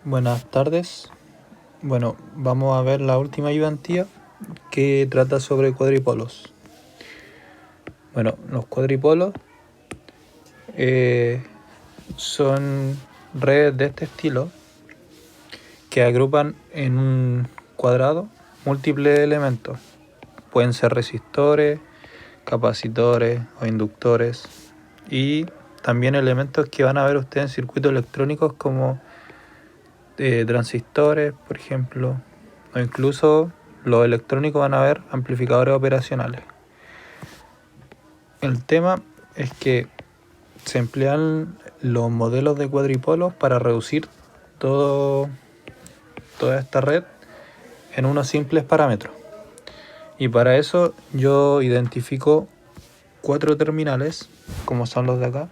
Buenas tardes. Bueno, vamos a ver la última ayudantía que trata sobre cuadripolos. Bueno, los cuadripolos son redes de este estilo que agrupan en un cuadrado múltiples elementos. Pueden ser resistores, capacitores o inductores, y también elementos que van a ver ustedes en circuitos electrónicos como transistores, por ejemplo, o incluso los electrónicos van a ver amplificadores operacionales. El tema es que se emplean los modelos de cuadripolos para reducir toda esta red en unos simples parámetros. Y para eso yo identifico 4 terminales, como son los de acá,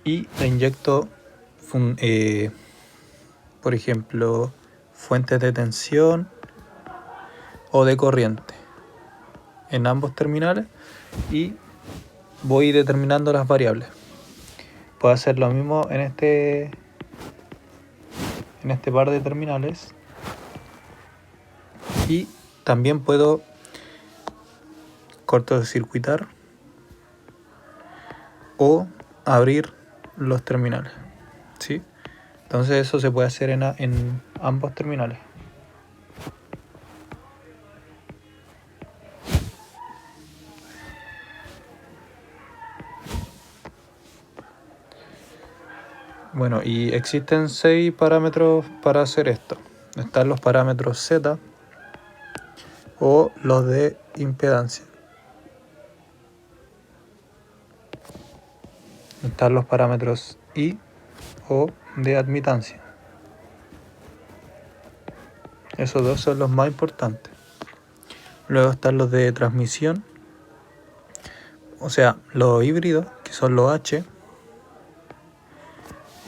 y le inyecto, por ejemplo, fuentes de tensión o de corriente en ambos terminales y voy determinando las variables. Puedo hacer lo mismo en este par de terminales, y también puedo cortocircuitar o abrir los terminales, ¿sí? Entonces eso se puede hacer en ambos terminales. Bueno, y existen 6 parámetros para hacer esto. Están los parámetros Z o los de impedancia. Están los parámetros I o de admitancia. Esos dos son los más importantes. Luego están los de transmisión, o sea, los híbridos, que son los H,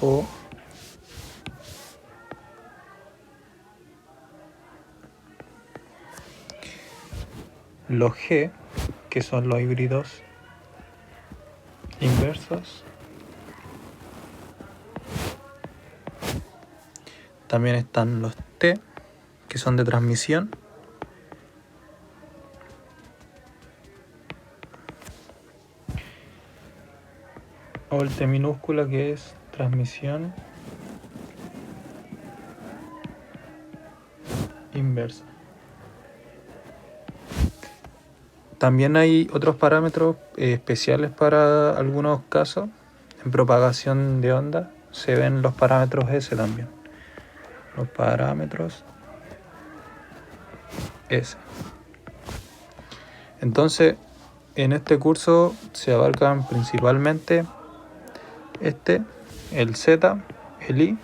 o los G, que son los híbridos inversos. También están los T, que son de transmisión. O el T minúscula, que es transmisión inversa. También hay otros parámetros especiales para algunos casos. En propagación de onda se ven los parámetros S también. Los parámetros S. Entonces, en este curso se abarcan principalmente el Z, el I,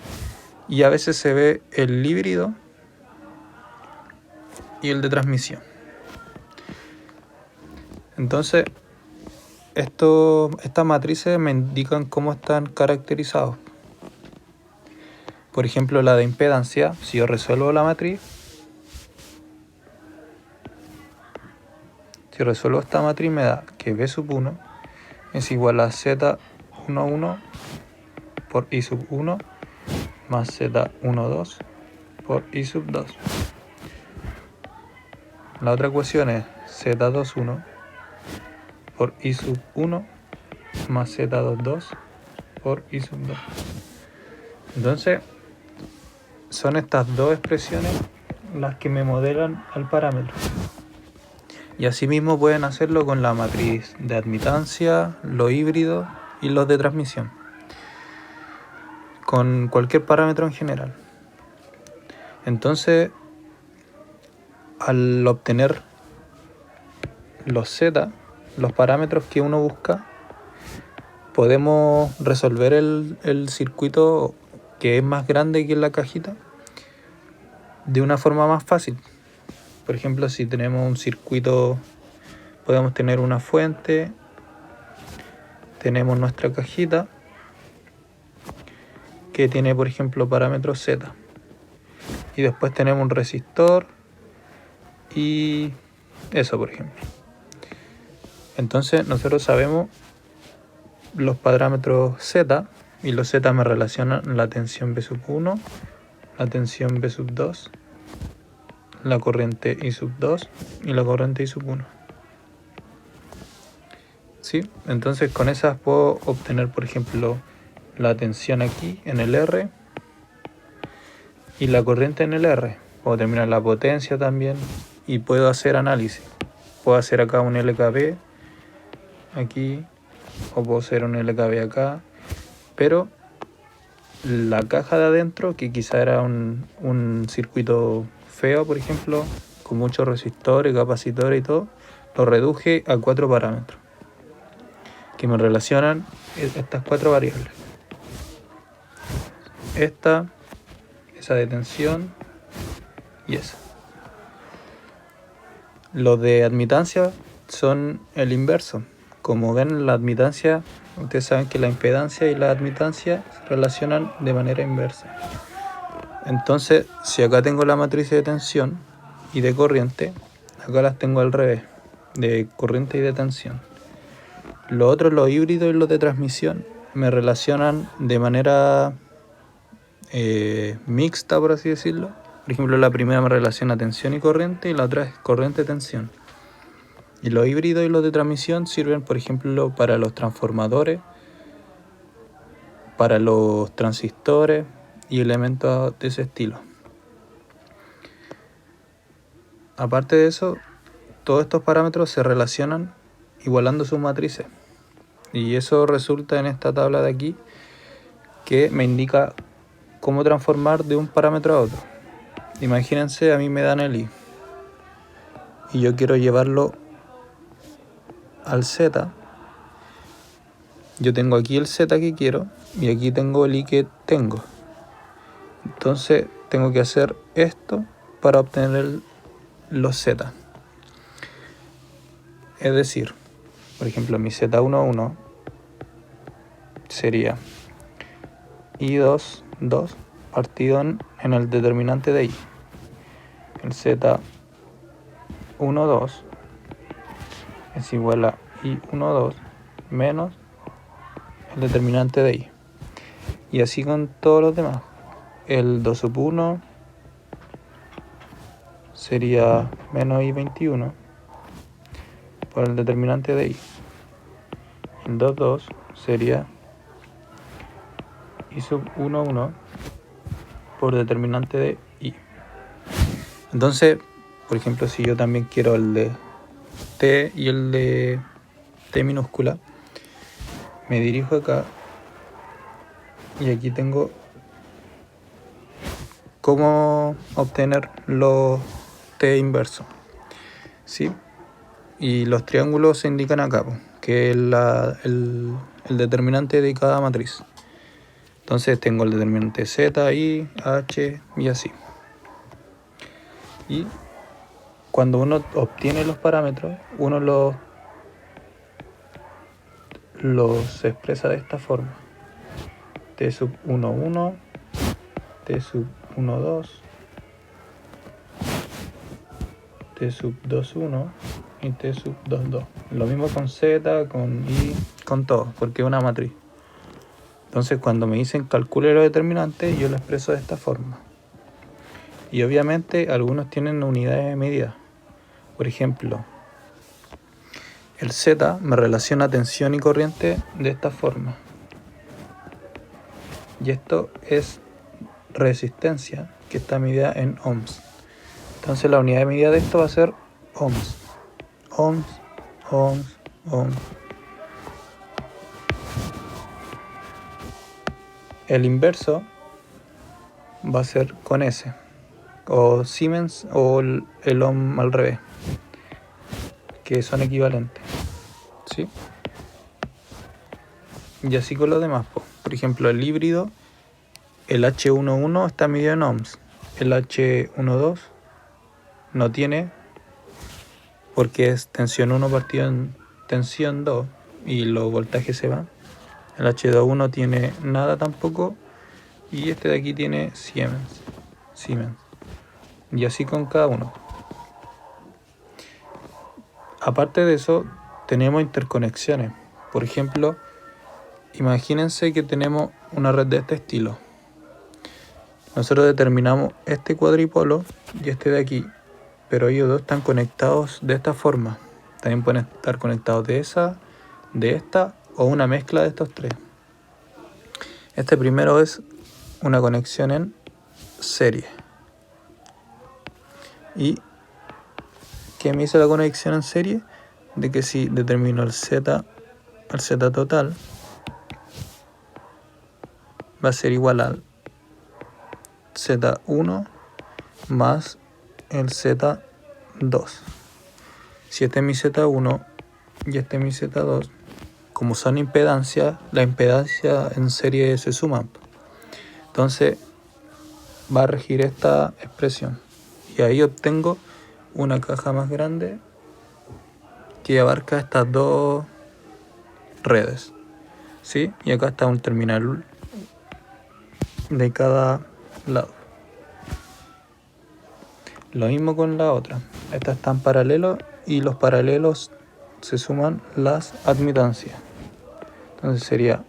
y a veces se ve el híbrido y el de transmisión. Entonces, estas matrices me indican cómo están caracterizados. Por ejemplo, la de impedancia, si yo resuelvo la matriz, si resuelvo esta matriz me da que B sub 1 es igual a Z11 por I sub 1 más Z12 por I sub 2. La otra ecuación es Z21 por I sub 1 más Z22 por I sub 2. Entonces, son estas dos expresiones las que me modelan al parámetro. Y asimismo pueden hacerlo con la matriz de admitancia, los híbridos y los de transmisión. Con cualquier parámetro en general. Entonces, al obtener los Z, los parámetros que uno busca, podemos resolver el circuito que es más grande que la cajita de una forma más fácil. Por ejemplo, si tenemos un circuito, podemos tener una fuente, tenemos nuestra cajita que tiene, por ejemplo, parámetros Z, y después tenemos un resistor y eso, por ejemplo. Entonces nosotros sabemos los parámetros Z y los Z me relacionan la tensión V sub 1, la tensión V sub 2, la corriente I sub 2 y la corriente I sub 1. ¿Sí? Entonces con esas puedo obtener, por ejemplo, la tensión aquí en el R y la corriente en el R. Puedo determinar la potencia también y puedo hacer análisis. Puedo hacer acá un LKB aquí, o puedo hacer un LKB acá, pero la caja de adentro, que quizá era un circuito feo, por ejemplo, con muchos resistores, capacitores y todo, lo reduje a 4 parámetros que me relacionan estas 4 variables. Esa de tensión y esa. Los de admitancia son el inverso. Como ven, la admitancia, ustedes saben que la impedancia y la admitancia se relacionan de manera inversa. Entonces, si acá tengo la matriz de tensión y de corriente, acá las tengo al revés, de corriente y de tensión. Los otros, los híbridos y los de transmisión, me relacionan de manera mixta, por así decirlo. Por ejemplo, la primera me relaciona tensión y corriente y la otra es corriente-tensión. Y los híbridos y los de transmisión sirven, por ejemplo, para los transformadores, para los transistores y elementos de ese estilo. Aparte de eso, todos estos parámetros se relacionan igualando sus matrices. Y eso resulta en esta tabla de aquí, que me indica cómo transformar de un parámetro a otro. Imagínense, a mí me dan el I y yo quiero llevarlo al Z. Yo tengo aquí el Z que quiero y aquí tengo el I que tengo. Entonces tengo que hacer esto para obtener los Z. Es decir, por ejemplo, mi Z11 sería I2, 2 partido en el determinante de I. El Z12 es igual a I12 menos el determinante de I. Y así con todos los demás. El 2 sub 1 sería menos I21 por el determinante de I. El 2,2 sería I sub 1,1 por determinante de I. Entonces, por ejemplo, si yo también quiero el de T y el de T minúscula, me dirijo acá y aquí tengo cómo obtener los T inversos, ¿sí? Y los triángulos se indican acá, que es el determinante de cada matriz. Entonces tengo el determinante Z, I, H y así. Y cuando uno obtiene los parámetros, uno los expresa de esta forma. T sub 1,1, T sub 1,2, T sub 2,1 y T sub 2,2. Lo mismo con Z, con I, con todo, porque es una matriz. Entonces cuando me dicen calcule los determinantes, yo lo expreso de esta forma. Y obviamente algunos tienen unidades de medida. Por ejemplo, el Z me relaciona tensión y corriente de esta forma. Y esto es resistencia, que está medida en ohms. Entonces la unidad de medida de esto va a ser ohms. Ohms, ohms, ohms. El inverso va a ser con S, o Siemens, o el ohm al revés, que son equivalentes, ¿sí? Y así con los demás. Por ejemplo, el híbrido, el H11 está medido en ohms, el H12 no tiene, porque es tensión 1 partido en tensión 2 y los voltajes se van. El H21 tiene nada tampoco y este de aquí tiene Siemens. Y así con cada uno. Aparte de eso, tenemos interconexiones. Por ejemplo, imagínense que tenemos una red de este estilo. Nosotros determinamos este cuadripolo y este de aquí, pero ellos dos están conectados de esta forma. También pueden estar conectados de esa, de esta o una mezcla de estos tres. Este primero es una conexión en serie. ¿Y qué me dice la conexión en serie? De que si determino el Z total, va a ser igual al Z1 más el Z2. Si este es mi Z1 y este es mi Z2, como son impedancias, la impedancia en serie se suman. Entonces va a regir esta expresión. Y ahí obtengo una caja más grande que abarca estas dos redes. ¿Sí? Y acá está un terminal de cada lado. Lo mismo con la otra. Estas están paralelos y los paralelos se suman las admitancias. Entonces sería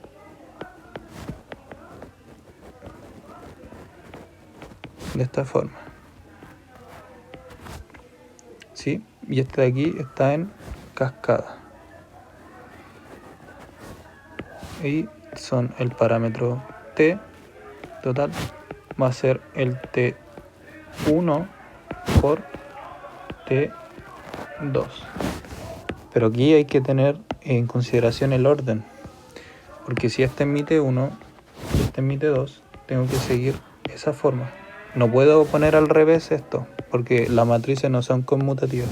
de esta forma. ¿Sí? Y este de aquí está en cascada. Y son el parámetro T total va a ser el T1 por T2. Pero aquí hay que tener en consideración el orden, porque si este es mi T1 y este es mi T2, tengo que seguir esa forma. No puedo poner al revés esto, porque las matrices no son conmutativas.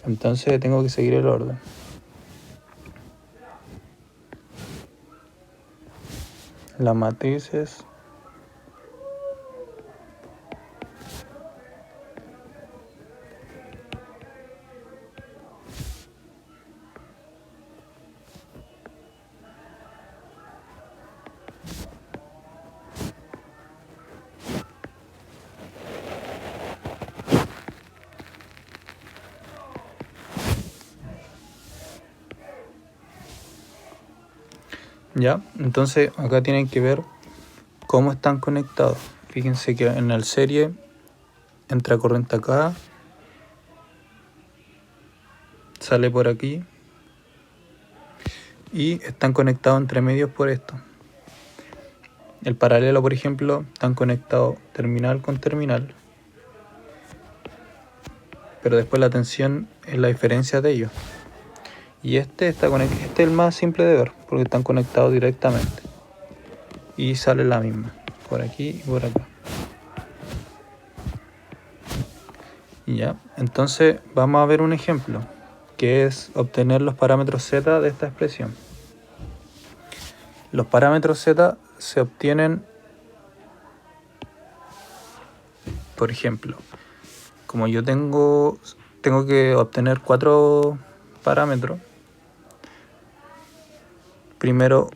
Entonces tengo que seguir el orden. Las matrices ya, entonces acá tienen que ver cómo están conectados. Fíjense que en el serie entra corriente acá, sale por aquí y están conectados entre medios por esto. El paralelo, por ejemplo, están conectados terminal con terminal, pero después la tensión es la diferencia de ellos. Y este es el más simple de ver, porque están conectados directamente. Y sale la misma, por aquí y por acá. Y ya, entonces vamos a ver un ejemplo, que es obtener los parámetros Z de esta expresión. Los parámetros Z se obtienen, por ejemplo, como yo tengo que obtener 4 parámetros. Primero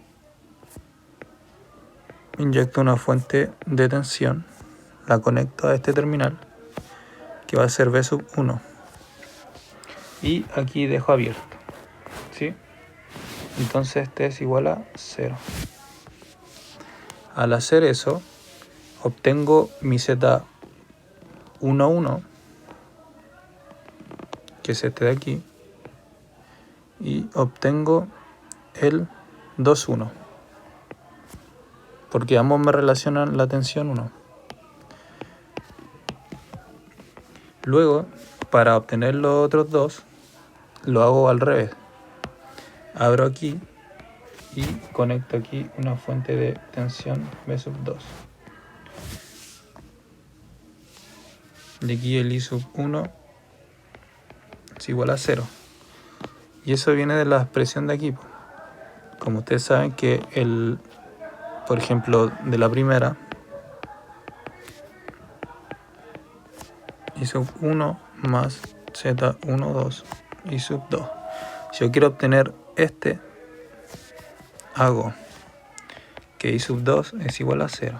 inyecto una fuente de tensión, la conecto a este terminal, que va a ser V sub 1. Y aquí dejo abierto, ¿sí? Entonces este es igual a 0. Al hacer eso, obtengo mi Z11, que es este de aquí, y obtengo el 21, porque ambos me relacionan la tensión 1. Luego, para obtener los otros dos, lo hago al revés. Abro aquí y conecto aquí una fuente de tensión V sub 2. De aquí el I sub 1 es igual a 0. Y eso viene de la expresión de aquí. Como ustedes saben que por ejemplo, de la primera, I sub 1 más Z12 I sub 2. Si yo quiero obtener este, hago que I sub 2 es igual a 0.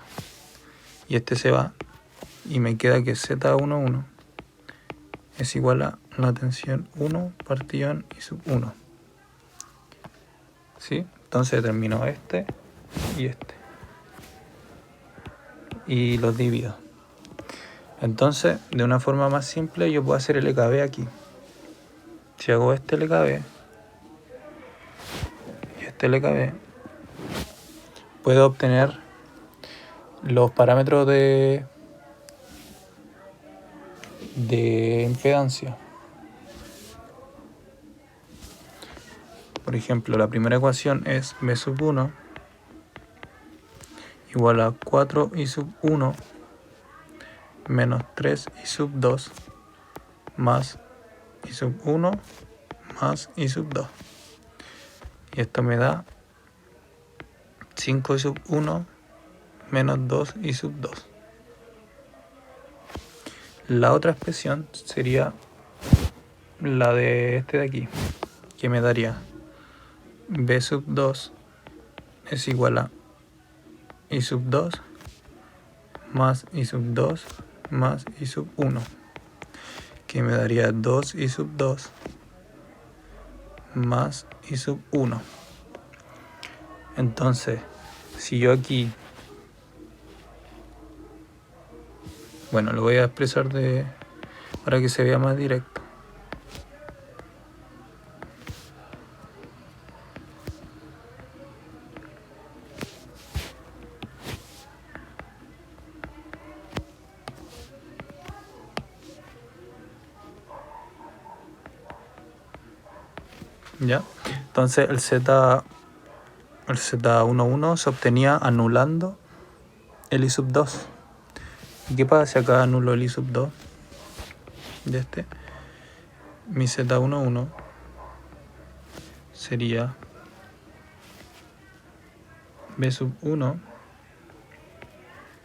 Y este se va y me queda que Z11 es igual a la tensión 1 partido en I sub 1. ¿Sí? Entonces determino este y este. Y los divido. Entonces, de una forma más simple, yo puedo hacer el LKB aquí. Si hago este LKB y este LKB, puedo obtener los parámetros de impedancia. Por ejemplo, la primera ecuación es B sub 1 igual a 4 I sub 1 menos 3 I sub 2 más I sub 1 más I sub 2. Y esto me da 5 I sub 1 menos 2 I sub 2. La otra expresión sería la de este de aquí, que me daría B sub 2 es igual a I sub 2 más I sub 2 más I sub 1, que me daría 2 I sub 2 más I sub 1. Entonces, si yo aquí, bueno, lo voy a expresar para que se vea más directo. ¿Ya? Entonces el Z11 se obtenía anulando el I sub 2. ¿Y qué pasa si acá anulo el I sub 2 de este? Mi Z11 sería B sub 1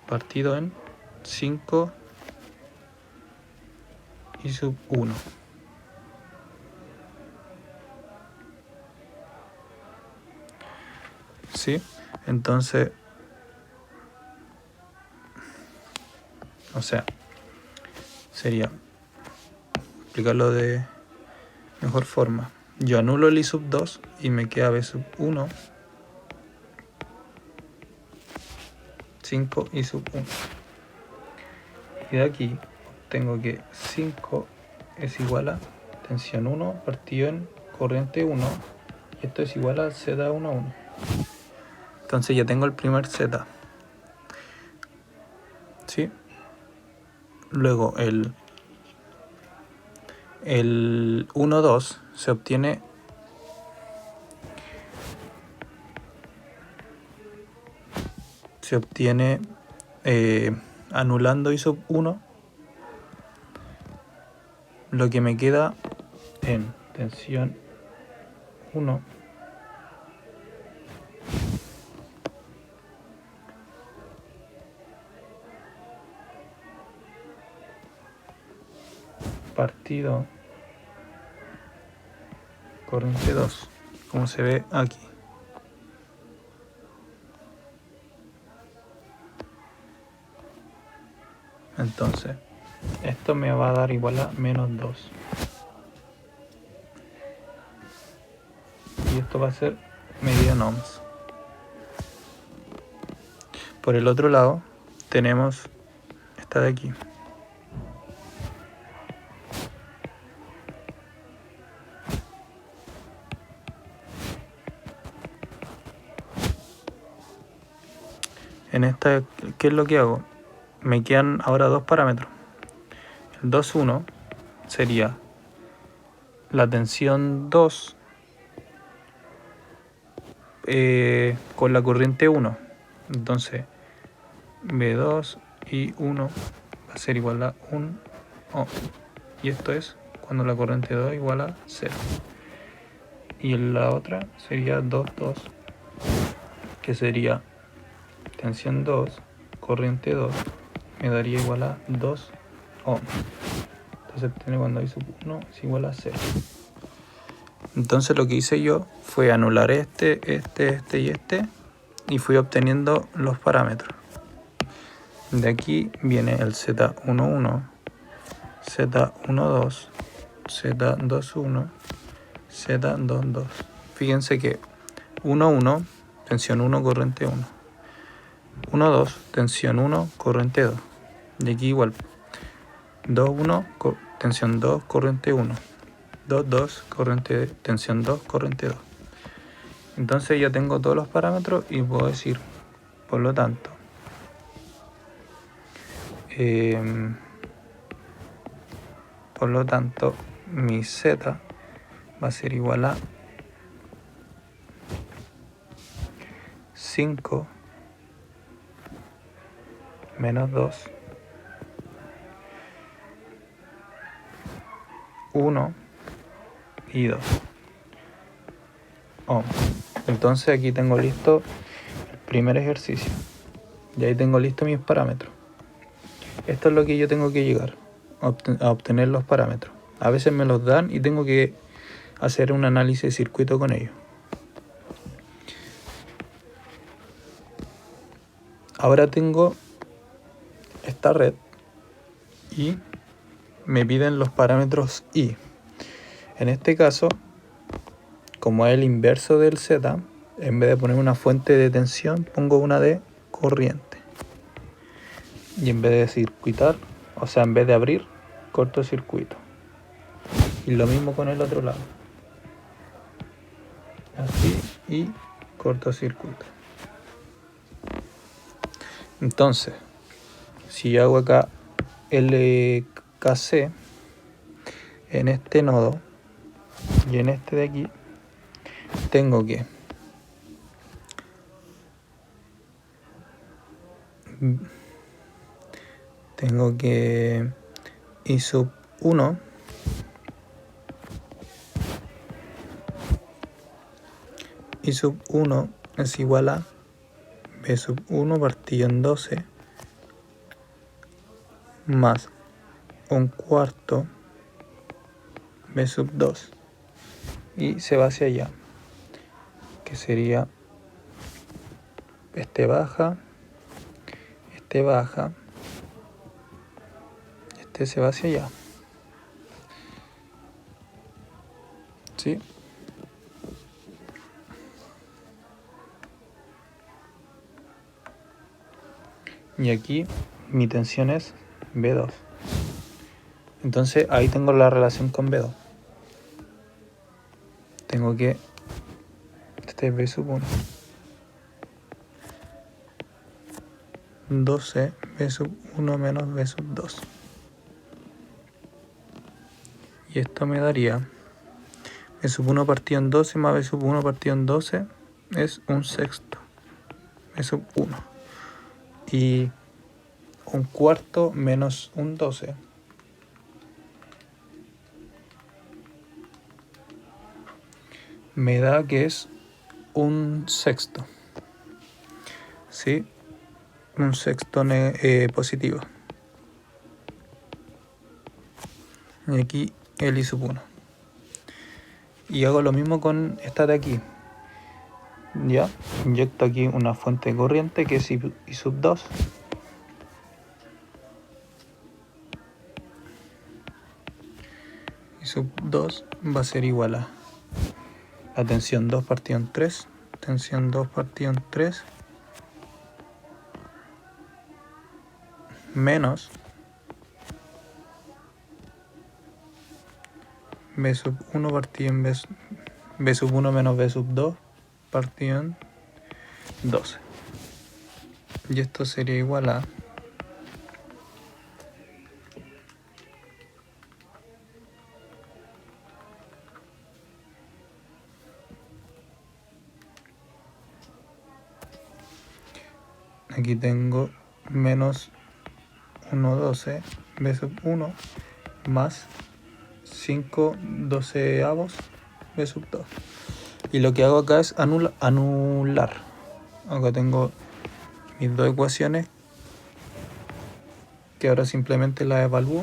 partido en 5 I sub 1. ¿Sí? Entonces, o sea, sería explicarlo de mejor forma. Yo anulo el I sub 2 y me queda B sub 1, 5 I sub 1. Y de aquí tengo que 5 es igual a tensión 1 partido en corriente 1. Y esto es igual a Z11. Entonces ya tengo el primer Z. ¿Sí? Luego el 1,2 se obtiene anulando I sub 1, lo que me queda en tensión 1 partido corriente 2, como se ve aquí. Entonces, esto me va a dar igual a menos 2. Y esto va a ser medida en ohms. Por el otro lado, tenemos esta de aquí. En esta, ¿qué es lo que hago? Me quedan ahora dos parámetros. El 2,1 sería la tensión 2 con la corriente 1. Entonces, B2 y 1 va a ser igual a 1 ohm. Y esto es cuando la corriente 2 igual a 0. Y la otra sería 2,2, que sería tensión 2, corriente 2, me daría igual a 2 ohm. Entonces obtiene cuando I sub 1 es igual a 0. Entonces lo que hice yo fue anular este y este, y fui obteniendo los parámetros. De aquí viene el Z11, Z12, Z21, Z22. Fíjense que 1,1, tensión 1, corriente 1. 1, 2, tensión 1, corriente 2. Y aquí igual. 2, 1, tensión 2, corriente 1. 2, 2, corriente, tensión 2, corriente 2. Entonces ya tengo todos los parámetros y puedo decir, por lo tanto, mi Z va a ser igual a 5 menos 2, 1 y 2 ohm. Entonces aquí tengo listo el primer ejercicio. Y ahí tengo listo mis parámetros. Esto es lo que yo tengo que llegar a obtener los parámetros. A veces me los dan y tengo que hacer un análisis de circuito con ellos. Ahora tengo esta red y me piden los parámetros I. En este caso, como es el inverso del Z, en vez de poner una fuente de tensión, pongo una de corriente. Y en vez de circuitar, o sea, en vez de abrir, cortocircuito. Y lo mismo con el otro lado. Así y cortocircuito. Entonces, si yo hago acá LKC en este nodo y en este de aquí, tengo que I sub 1 es igual a B sub 1 partido en 12 más 1/4 B sub 2 y se va hacia allá, que sería este baja, este se va hacia allá, ¿sí? Y aquí mi tensión es B2. Entonces ahí tengo la relación con B2. Tengo que este es B sub 1. 12 B sub 1 menos B sub 2. Y esto me daría B sub 1 partido en 12 más B sub 1 partido en 12 es 1/6 B sub 1. Y 1/4 menos 1/12 me da que es 1/6. ¿Sí? 1/6 positivo. Y aquí el I sub 1. Y hago lo mismo con esta de aquí. Ya, inyecto aquí una fuente de corriente que es I sub 2. I sub 2 va a ser igual a la tensión 2 partido en 3. Tensión 2 partido en 3. Menos B sub 1 partido en B sub 1 menos B sub 2 partido en 12. Y esto sería igual a aquí tengo menos 1/12 B sub 1 más 5/12 B sub 2. Y lo que hago acá es anular. Acá tengo mis dos ecuaciones que ahora simplemente las evalúo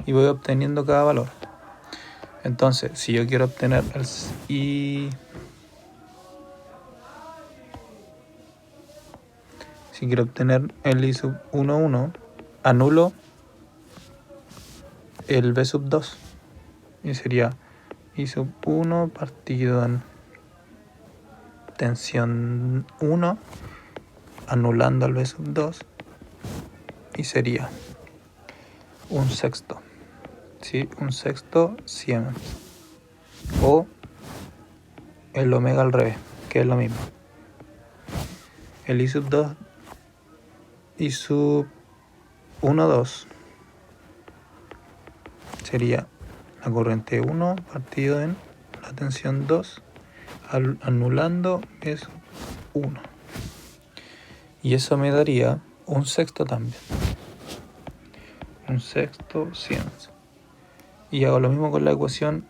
y voy obteniendo cada valor. Entonces, si yo quiero obtener el I, si quiero obtener el I sub 1,1, anulo el B sub 2 y sería I sub 1 partido en tensión 1 anulando al B sub 2 y sería un sexto, ¿sí? Un sexto Siemens, o el omega al revés, que es lo mismo. El I sub 2, I sub 1, 2 sería la corriente 1 partido en la tensión 2, anulando B sub 1. Y eso me daría un sexto también. Un sexto Siemens. Y hago lo mismo con la ecuación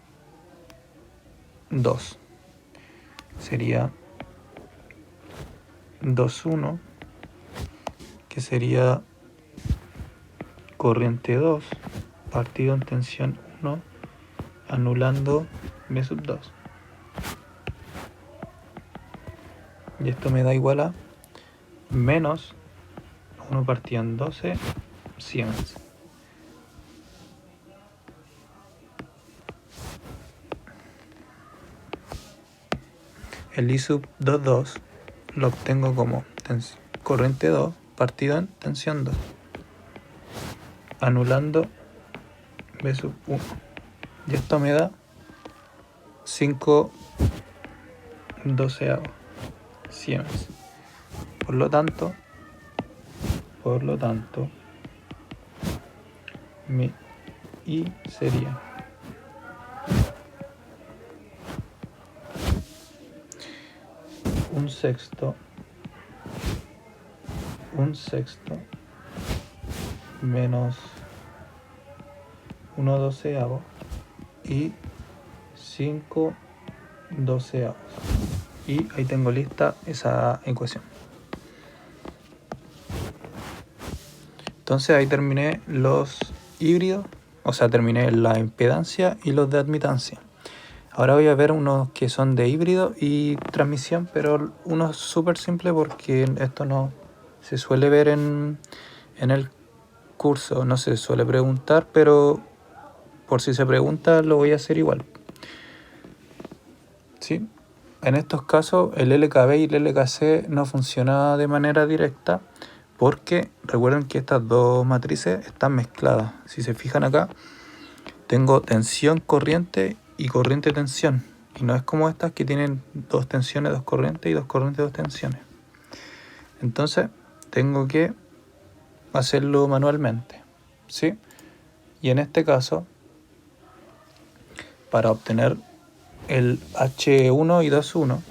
2. Sería 2,1, que sería corriente 2 partido en tensión 1, anulando B sub 2. Y esto me da igual a menos 1 partido en 12 Siemens. El I sub 2,2 lo obtengo como corriente 2 partido en tensión 2, anulando B sub 1. Y esto me da 5/12 Siemens. Por lo tanto, mi I sería un sexto menos 1/12 y 5/12. Y ahí tengo lista esa ecuación. Entonces ahí terminé los híbridos, o sea, terminé la impedancia y los de admitancia. Ahora voy a ver unos que son de híbrido y transmisión, pero uno súper simple porque esto no se suele ver en el curso, no se suele preguntar, pero por si se pregunta lo voy a hacer igual. ¿Sí? En estos casos el LKB y el LKC no funciona de manera directa porque recuerden que estas dos matrices están mezcladas. Si se fijan acá, tengo tensión, corriente y corriente, tensión. Y no es como estas que tienen dos tensiones, dos corrientes y dos corrientes, dos tensiones. Entonces tengo que hacerlo manualmente, ¿sí? Y en este caso, para obtener el H1 y 2,1,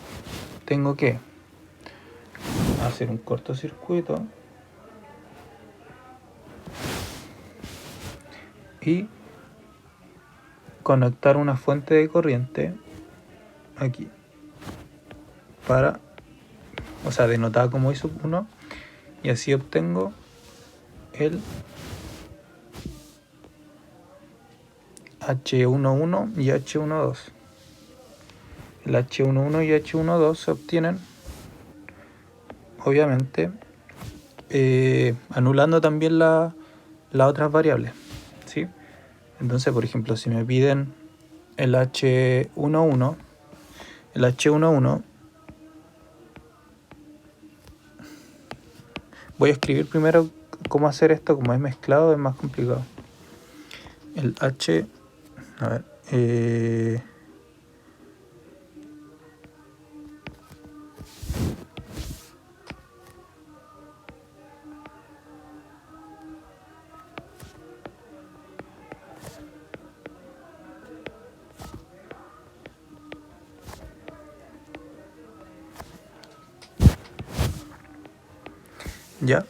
tengo que hacer un cortocircuito y conectar una fuente de corriente aquí para, o sea, denotada como I sub 1, y así obtengo el H11 y H12. El H11 y H12 se obtienen obviamente anulando también las otras variables, ¿sí? Entonces, por ejemplo, si me piden el H11, voy a escribir primero cómo hacer esto. Como es mezclado es más complicado. El H, a ver, ya,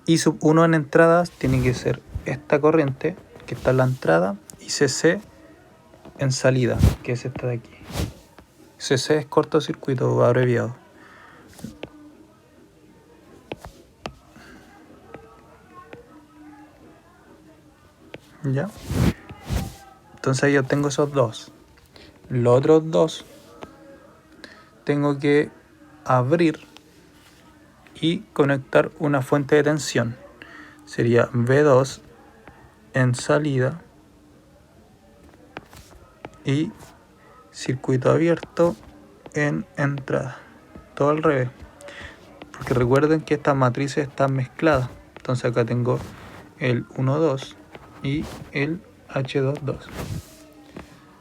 I sub 1 en entradas tiene que ser esta corriente que está en la entrada, y CC en salida, que es esta de aquí. CC es cortocircuito abreviado. ¿Ya? Entonces ahí yo tengo esos dos. Los otros dos tengo que abrir y conectar una fuente de tensión. Sería V2 en salida y circuito abierto en entrada. Todo al revés. porque recuerden que estas matrices están mezcladas. Entonces acá tengo el 1, 2 y el H2, 2.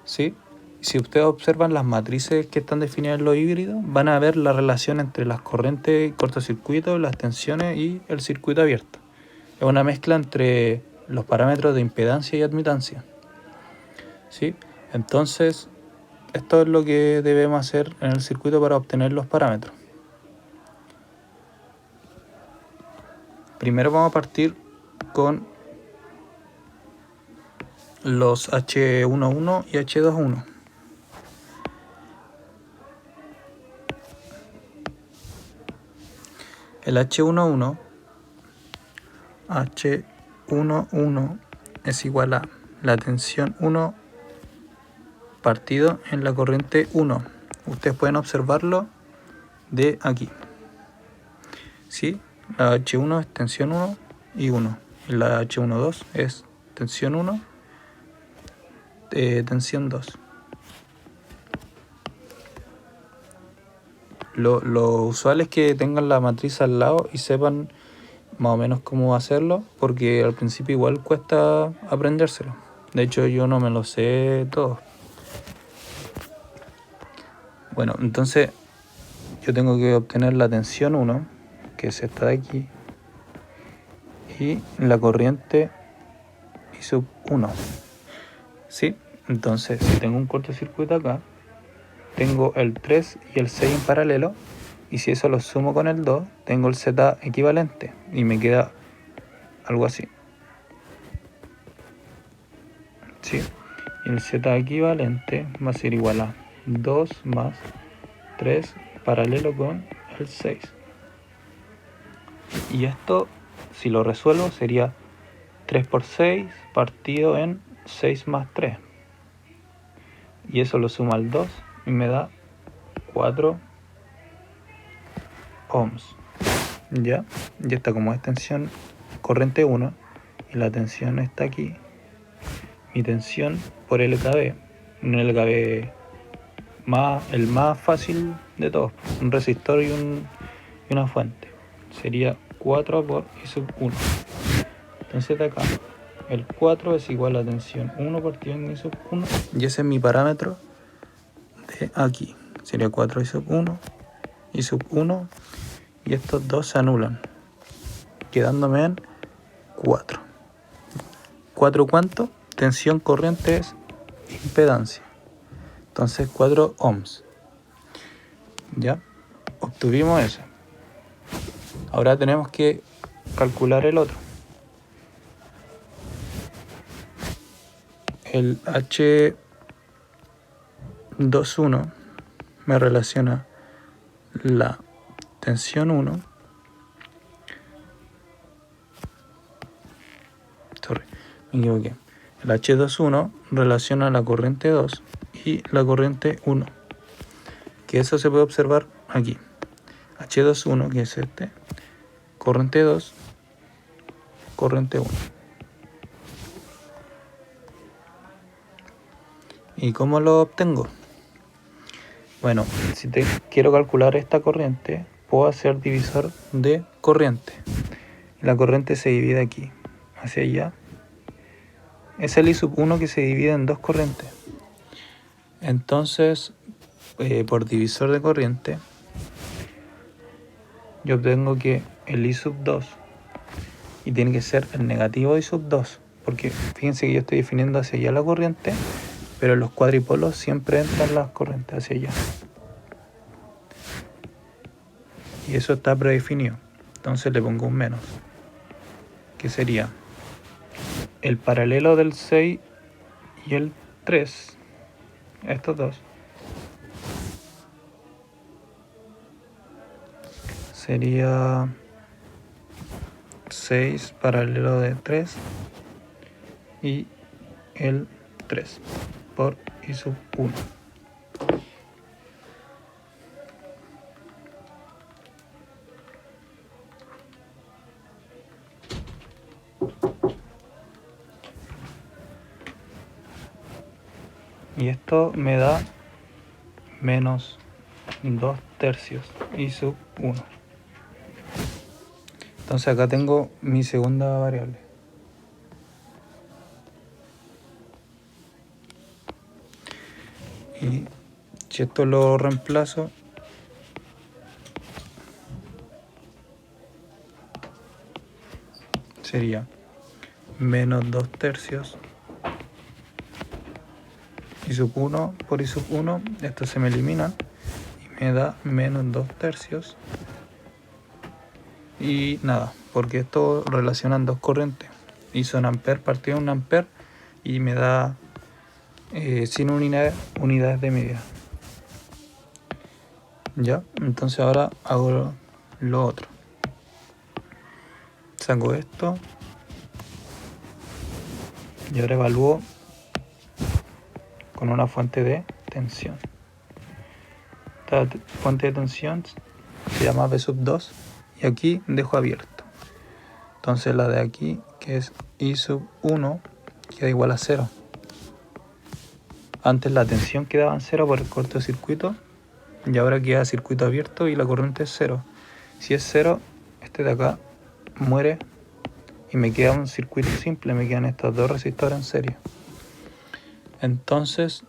¿Sí? Si ustedes observan las matrices que están definidas en los híbridos, van a ver la relación entre las corrientes, cortocircuito, las tensiones y el circuito abierto. Es una mezcla entre los parámetros de impedancia y admitancia. ¿Sí? Entonces, esto es lo que debemos hacer en el circuito para obtener los parámetros. Primero vamos a partir con los H11 y H21. El H11 es igual a la tensión 1 partido en la corriente 1. Ustedes pueden observarlo de aquí. ¿Sí? La H1 es tensión 1 y 1. Y la H12 es tensión 1, tensión 2. Lo usual es que tengan la matriz al lado y sepan más o menos cómo hacerlo, porque al principio igual cuesta aprendérselo. De hecho, yo no me lo sé todo. Bueno, entonces yo tengo que obtener la tensión 1, que es esta de aquí, y la corriente I sub 1. ¿Sí? Entonces, si tengo un cortocircuito acá, tengo el 3 y el 6 en paralelo, y si eso lo sumo con el 2, tengo el Z equivalente, y me queda algo así. ¿Sí? Y el Z equivalente va a ser igual a 2 más 3 paralelo con el 6. Y esto, si lo resuelvo, sería 3 por 6 partido en 6 más 3. Y eso lo sumo al 2 y me da 4 ohms. ¿Ya? Y esta como es tensión corriente 1 y la tensión está aquí, mi tensión por LKB, un LKB el más fácil de todos, un resistor y una fuente, sería 4 por I sub 1. Entonces de acá, el 4 es igual a tensión 1 partido en I sub 1, y ese es mi parámetro de aquí, sería 4 I sub 1, I sub 1, y estos dos se anulan, quedándome en 4. ¿4 cuánto? Tensión corriente es impedancia. Entonces 4 ohms. ¿Ya? Obtuvimos eso. Ahora tenemos que calcular el otro. El H21 me relaciona la tensión 1. Me equivoqué. El H21 relaciona la corriente 2 y la corriente 1. Que eso se puede observar aquí. H21, que es este. Corriente 2, corriente 1. ¿Y cómo lo obtengo? Bueno, si quiero calcular esta corriente, puedo hacer divisor de corriente. La corriente se divide aquí, hacia allá. Es el I sub 1 que se divide en dos corrientes. Entonces, por divisor de corriente, yo obtengo que el I sub 2, y tiene que ser el negativo I sub 2, porque fíjense que yo estoy definiendo hacia allá la corriente, pero en los cuadripolos siempre entran las corrientes hacia allá. Y eso está predefinido. Entonces le pongo un menos, que sería el paralelo del 6 y el 3, estos dos, sería 6 paralelo de 3 y el 3 por I sub 1. Y esto me da menos 2 tercios I sub 1. Entonces acá tengo mi segunda variable. Y si esto lo reemplazo, sería menos 2 tercios y sub 1 por y sub 1. Esto se me elimina y me da menos 2 tercios. Y nada, porque esto relacionan dos corrientes. Y son amper partido 1 amper y me da sin unidades de medida. Ya, entonces ahora hago lo otro. Saco esto y ahora evalúo con una fuente de tensión. Esta fuente de tensión se llama V sub 2 y aquí dejo abierto. Entonces la de aquí, que es I sub 1, queda igual a 0. Antes la tensión quedaba en 0 por el cortocircuito y ahora queda circuito abierto y la corriente es 0. Si es 0, este de acá muere y me queda un circuito simple, me quedan estos dos resistores en serie. Entonces,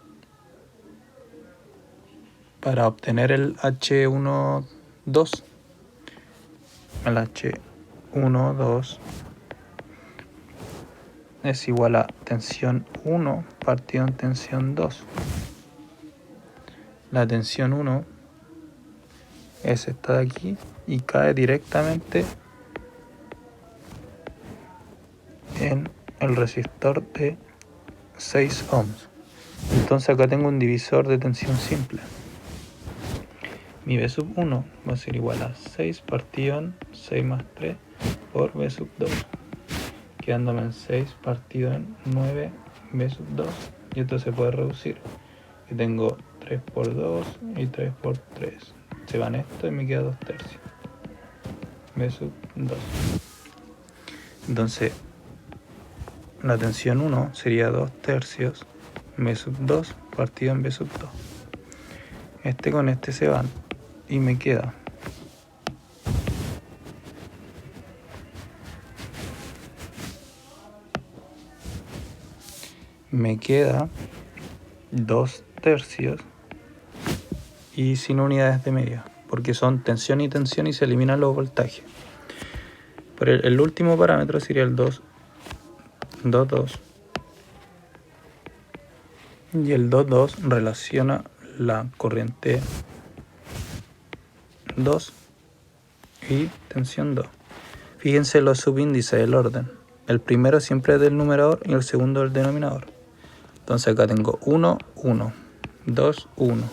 para obtener el H12, el H12 es igual a tensión 1 partido en tensión 2. La tensión 1 es esta de aquí y cae directamente en el resistor de 6 ohms. Entonces acá tengo un divisor de tensión simple. Mi V sub 1 va a ser igual a 6 partido en 6 más 3 por V sub 2, quedándome en 6 partido en 9 V sub 2, y esto se puede reducir, que tengo 3 por 2 y 3 por 3, se van esto y me queda 2 tercios V sub 2. Entonces la tensión 1 sería 2 tercios V sub 2 partido en V sub 2. Este con este se van y me queda me queda 2 tercios y sin unidades de medida, porque son tensión y tensión y se eliminan los voltajes. Pero el último parámetro sería el 2, 2, 2. Y el 2, 2 relaciona la corriente 2 y tensión 2. Fíjense los subíndices del orden. El primero siempre es del numerador y el segundo del denominador. Entonces acá tengo 1, 1, 2, 1,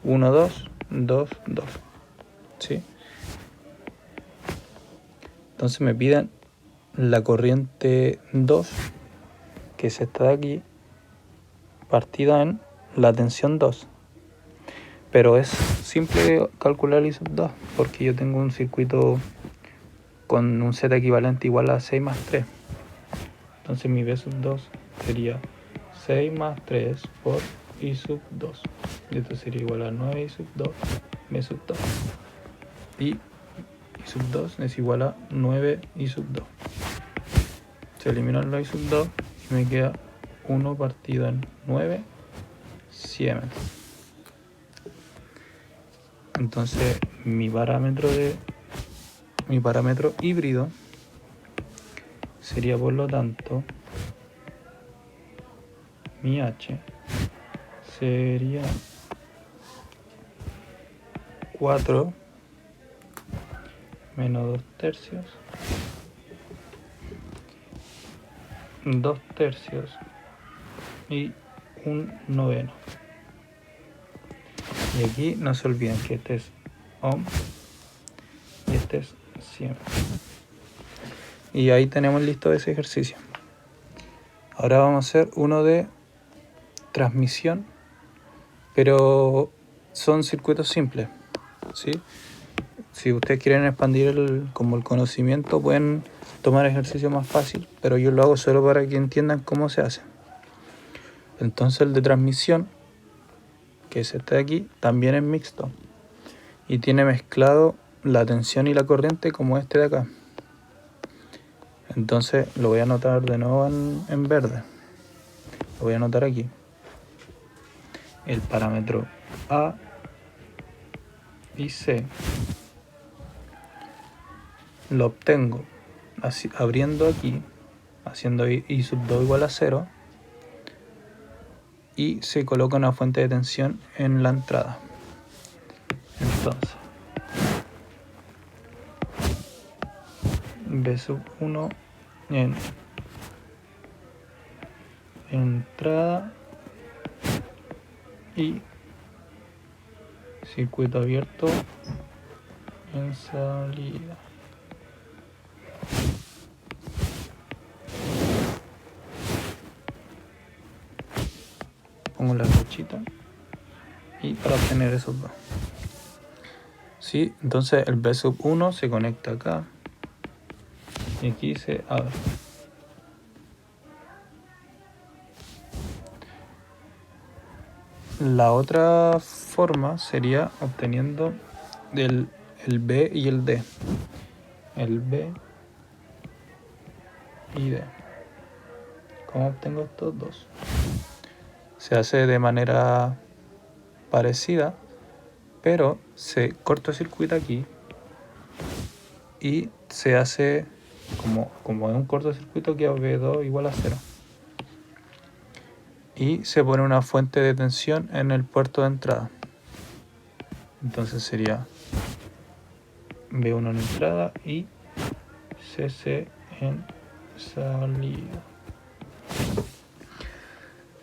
1, 2, 2, 2. ¿Sí? Entonces me piden la corriente 2, que es esta de aquí, partida en la tensión 2. Pero es simple calcular I sub 2, porque yo tengo un circuito con un Z equivalente igual a 6 más 3. Entonces mi V sub 2 sería 6 más 3 por I sub 2. Y esto sería igual a 9 I sub 2, V sub 2. Y I sub 2 es igual a 9 I sub 2. Se eliminan los I sub 2 y me queda 1 partido en 9 Siemens. Entonces mi parámetro híbrido sería, por lo tanto, mi H sería 4 menos 2 tercios, 2 tercios y 1/9. Y aquí no se olviden que este es ohm y este es Siemens. Y ahí tenemos listo ese ejercicio. Ahora vamos a hacer uno de transmisión, pero son circuitos simples, ¿sí? Si ustedes quieren expandir como el conocimiento, pueden tomar ejercicio más fácil, pero yo lo hago solo para que entiendan cómo se hace. Entonces el de transmisión, que es este de aquí, también es mixto y tiene mezclado la tensión y la corriente como este de acá. Entonces lo voy a anotar de nuevo en verde. Lo voy a anotar aquí. El parámetro A y C lo obtengo así, abriendo aquí, haciendo I sub 2 igual a 0, y se coloca una fuente de tensión en la entrada. Entonces, B sub 1 en entrada y circuito abierto en salida. Pongo la flechita y para obtener esos dos. Sí, entonces el B sub 1 se conecta acá y aquí se abre. La otra forma sería obteniendo el B y el D. El B y D. ¿Cómo obtengo estos dos? Se hace de manera parecida, pero se cortocircuita aquí y se hace como un cortocircuito que a B2 igual a 0. Y se pone una fuente de tensión en el puerto de entrada. Entonces sería B1 en entrada y CC en salida.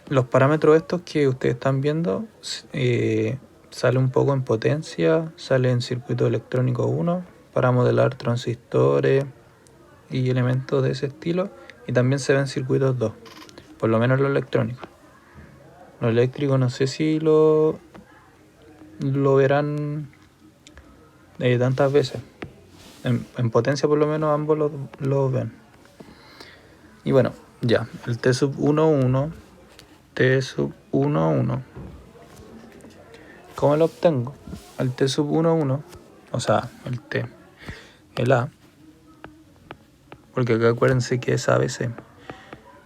Los parámetros estos que ustedes están viendo sale un poco en potencia, sale en circuito electrónico 1 para modelar transistores y elementos de ese estilo, y también se ven circuitos 2, por lo menos lo electrónico. Lo eléctrico no sé si lo verán tantas veces. En potencia por lo menos ambos lo ven. Y bueno, ya, el T sub 1, 1, T sub 1, 1. ¿Cómo lo obtengo? El T sub 1, 1, o sea, el T, el A, porque acá acuérdense que es ABC.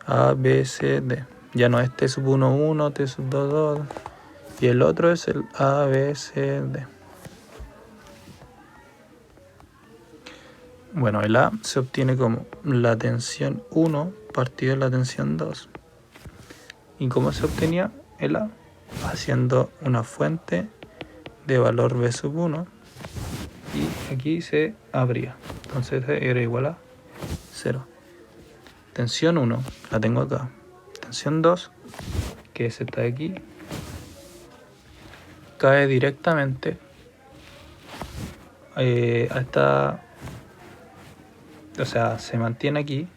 A, B, C, D. Ya no es T sub 1, 1, T sub 2, 2. Y el otro es el A, B, C, D. Bueno, el A se obtiene como la tensión 1 partido de la tensión 2. ¿Y cómo se obtenía el A? Haciendo una fuente de valor B sub 1 y aquí se abría. Entonces era igual a 0. Tensión 1 la tengo acá. Tensión 2, que es esta de aquí, cae directamente a esta, o sea, se mantiene aquí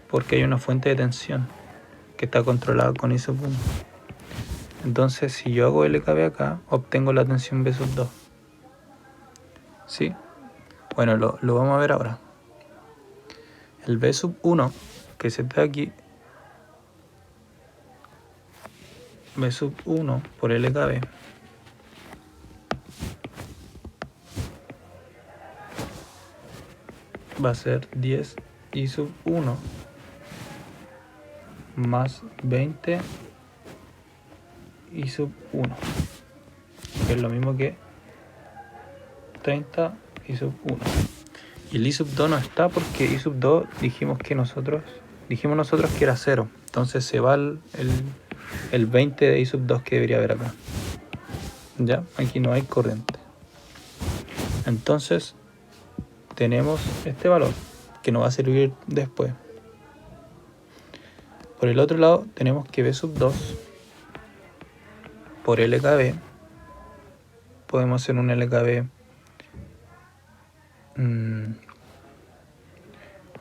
porque hay una fuente de tensión que está controlada con I sub 1. Entonces, si yo hago LKB acá, obtengo la tensión B sub 2. ¿Sí? Bueno, lo vamos a ver ahora. El B sub 1, que se está aquí, B sub 1 por LKB, va a ser 10 I sub 1 más 20 I sub 1, que es lo mismo que 30 I sub 1. Y el I sub 2 no está porque I sub 2 dijimos nosotros que era 0. Entonces se va el 20 de I sub 2 que debería haber acá. Ya, aquí no hay corriente. Entonces tenemos este valor que nos va a servir después. Por el otro lado tenemos que B sub 2 por LKB. Podemos hacer un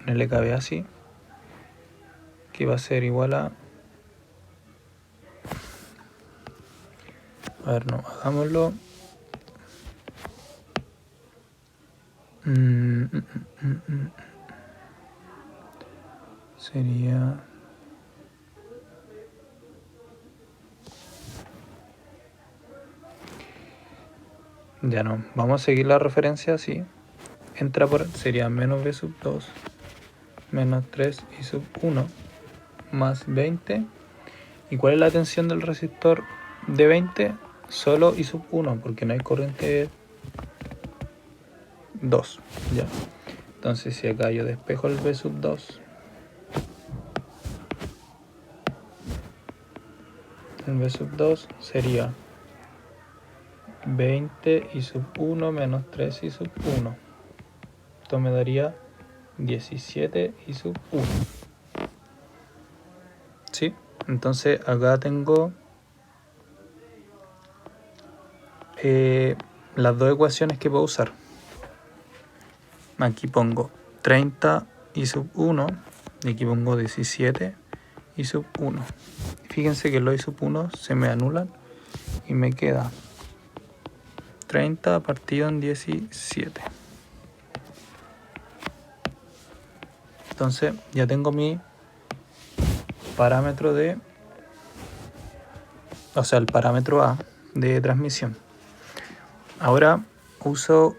LKB así, que va a ser igual a ver, no, hagámoslo. Sería ya no, vamos a seguir la referencia así. Entra por, sería menos B sub 2 menos 3 y sub 1 más 20. ¿Y cuál es la tensión del resistor de 20? Solo I sub 1, porque no hay corriente 2, ¿ya? Entonces si acá yo despejo el V sub 2, el V sub 2 sería 20 I sub 1 menos 3 I sub 1. Esto me daría 17 I sub 1. ¿Sí? Entonces acá tengo las dos ecuaciones que puedo usar. Aquí pongo 30 I sub 1 y aquí pongo 17 I sub 1. Fíjense que los I sub 1 se me anulan y me queda 30 partido en 17. Entonces ya tengo mi parámetro de, o sea, el parámetro A de transmisión. Ahora uso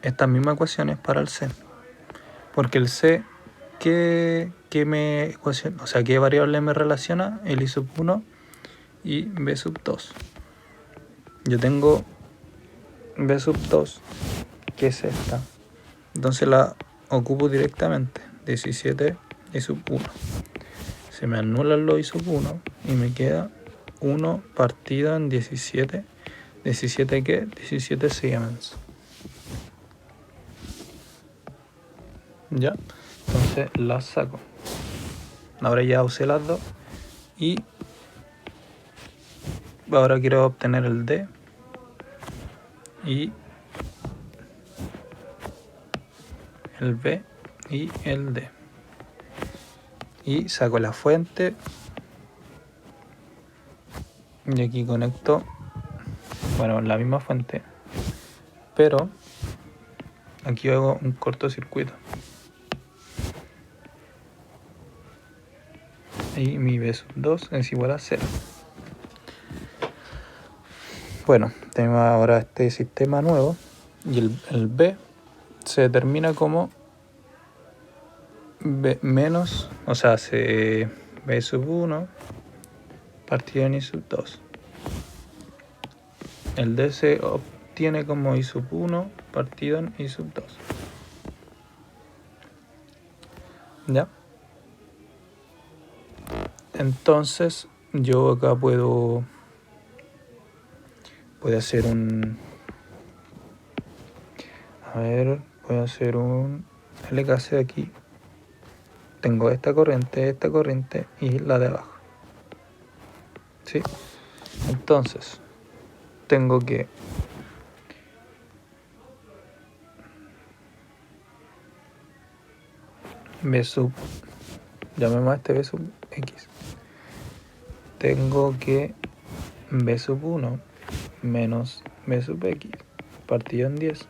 estas mismas ecuaciones para el C, porque el C, ¿qué variable me relaciona? El I sub 1 y B sub 2. Yo tengo B sub 2, que es esta, entonces la ocupo directamente, 17 I sub 1. Se me anulan los I sub 1 y me queda 1 partido en 17. ¿17 qué? 17 Siemens. Ya, entonces las saco. Ahora ya usé las dos y ahora quiero obtener el D y el B y el D. Y saco la fuente y aquí conecto, bueno, la misma fuente, pero aquí hago un cortocircuito y mi B sub 2 es igual a 0. Bueno, tenemos ahora este sistema nuevo y el B se determina como B menos, o sea, B sub 1 partido en I sub 2. El D se obtiene como I sub 1 partido en I sub 2. ¿Ya? Entonces yo acá puedo hacer un... A ver, voy a hacer un LKC aquí. Tengo esta corriente y la de abajo. ¿Sí? Entonces, tengo que B sub, llamemos a este B sub X. Tengo que B sub 1 menos B sub X partido en 10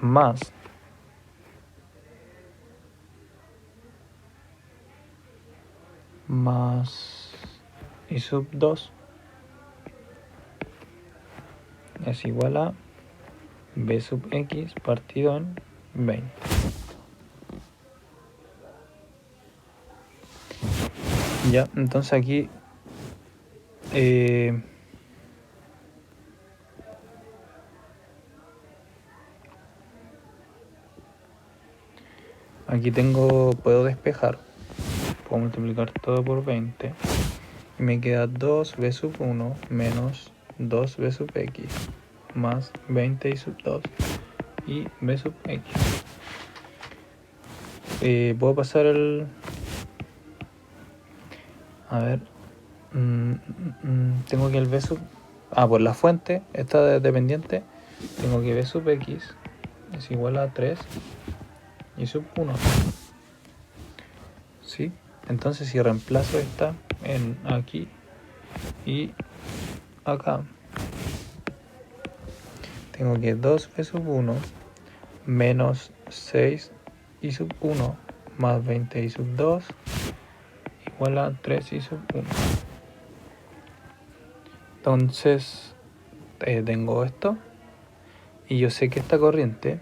más I sub 2 es igual a B sub X partido en 20. Ya, entonces aquí puedo despejar, puedo multiplicar todo por 20 y me queda 2B sub 1 menos 2B sub X más 20 I sub 2 y B sub X. Puedo pasar el... A ver, tengo que el B sub... por la fuente, esta dependiente, tengo que B sub X es igual a 3 y sub 1. ¿Sí? Entonces si reemplazo esta en aquí y acá, tengo que 2B sub 1 menos 6 I sub 1 más 20 I sub 2 igual a 3 I sub 1. Entonces tengo esto. Y yo sé que esta corriente,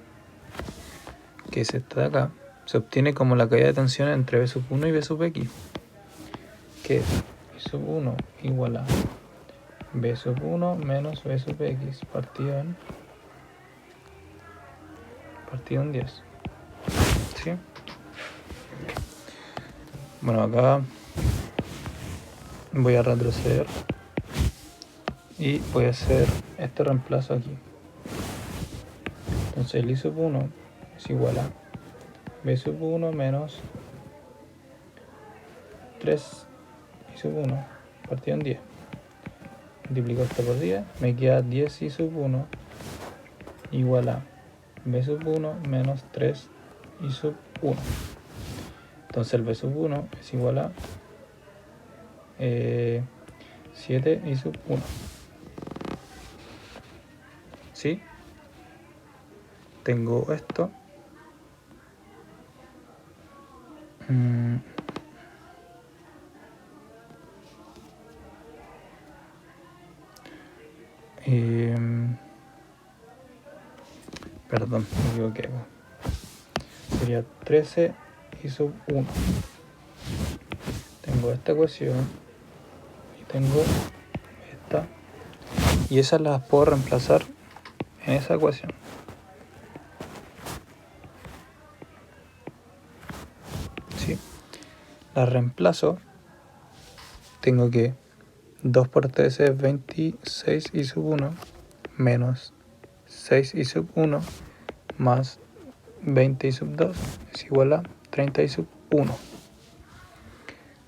que es esta de acá, se obtiene como la caída de tensión entre B sub 1 y B sub x. Que es I sub 1 igual a B sub 1 menos B sub x partido en 10. ¿Sí? Bueno, acá voy a retroceder y voy a hacer este reemplazo aquí. Entonces el I sub 1 es igual a B sub 1 menos 3 I sub 1 partido en 10. Multiplico esto por 10, me queda 10 I sub 1 igual a B sub 1 menos 3 I sub 1. Entonces el B sub 1 es igual a 7 I sub 1. ¿Sí? Tengo esto. Perdón, me equivoqué. Sería 13 I sub 1. Tengo esta ecuación y tengo esta. Y esas las puedo reemplazar en esa ecuación. ¿Sí? Las reemplazo. Tengo que 2 por 13 es 26 I sub 1 menos 6 I sub 1 más 20 I sub 2 es igual a 30 I sub 1.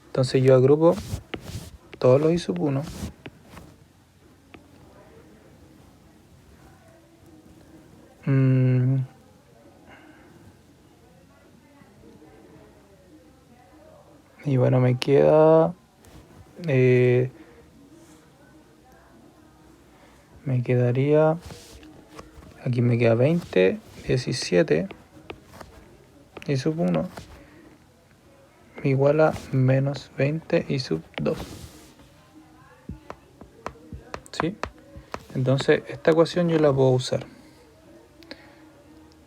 Entonces yo agrupo todos los I sub 1 y bueno, me queda me quedaría, aquí me queda 20, 17 I sub 1 igual a menos 20 I sub 2. ¿Sí? Entonces esta ecuación yo la puedo usar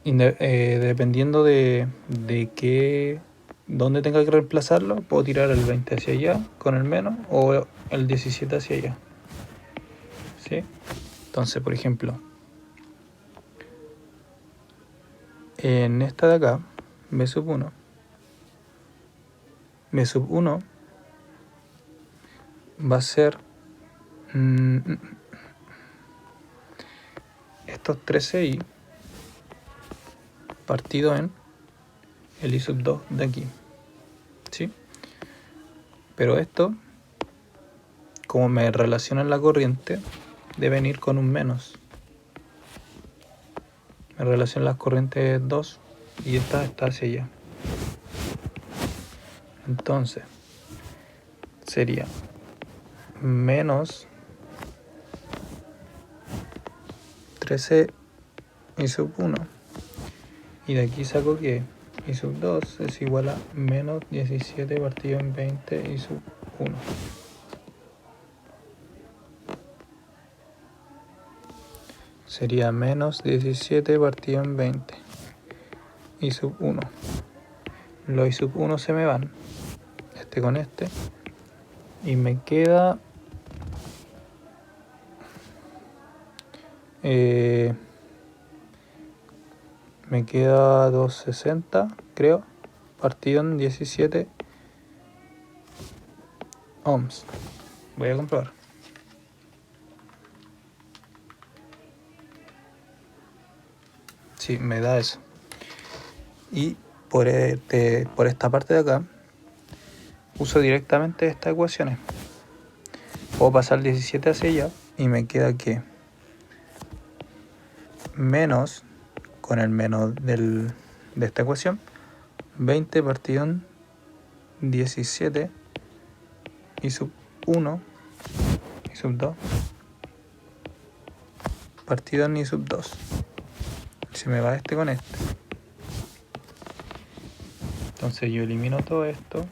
dependiendo de qué, dónde tenga que reemplazarlo. Puedo tirar el 20 hacia allá con el menos o el 17 hacia allá. ¿Sí? Entonces, por ejemplo, en esta de acá, B sub 1 va a ser estos 13i partido en el I sub 2 de aquí. ¿Sí? Pero esto, como me relaciona en la corriente, deben ir con un menos. Me relacionan las corrientes 2 y esta está hacia allá. Entonces, sería menos 13 I sub 1. Y de aquí saco que I sub 2 es igual a menos 17 partido en 20 I sub 1. Sería menos 17 partido en 20 I sub 1. Los I sub 1 se me van, este con este, y me queda me queda 260, creo, partido en 17 ohms. Voy a comprobar. Sí, me da eso. Y por esta parte de acá uso directamente estas ecuaciones. Puedo pasar 17 hacia allá y me queda que menos, con el menos de esta ecuación, 20 partido en 17 I sub 1 I sub 2 partido en I sub 2. Se me va este con este. Entonces yo elimino todo esto.